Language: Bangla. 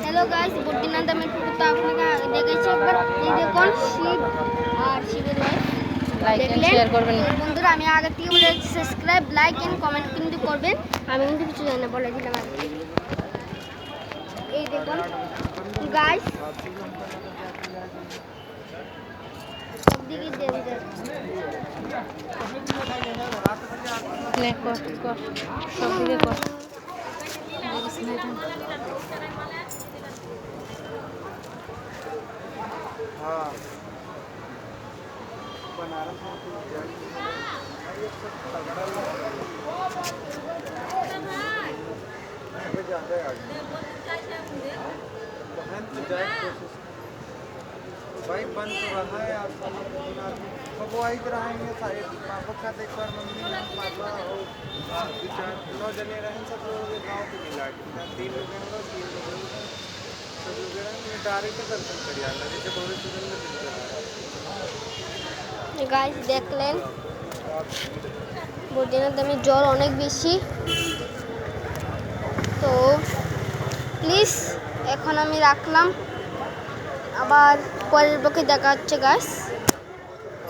হ্যালো গাইস, বদ্রীনাথ আমি তো আপনাকে দেখেছি একবার। এই দেখুন শিব আর শিবের ওয়াইফ। লাইক এন্ড শেয়ার করবেন বন্ধুরা, আমি আগে থেকে বলে সাবস্ক্রাইব, লাইক এন্ড কমেন্ট কিন্তু করবেন। আমি কিন্তু কিছু জানি না, বলে দিলাম আগে থেকে। এই দেখুন গাইস, সবদিকে ডেঞ্জার। প্লে কর কর সবদিকে কর। हाँ बनारस में ज़्यादा आगे बहन तो जाए कोशिश भाई बन तो रहा है आप सब वो आई रहेंगे सारे पापा का एक बार मम्मी पापा और चार 9 जने रहें सब लोग गाँव के मिला के 3 लोग हैं सब लोग हैं डायरेक्ट दर्शन करिए आना जैसे थोड़े सुंदर গাইস দেখলেন বদ্রীনাথ ধামের জল অনেক বেশি। তো প্লিজ এখন আমি রাখলাম, আবার পরের ব্লকে দেখা হচ্ছে গাইস।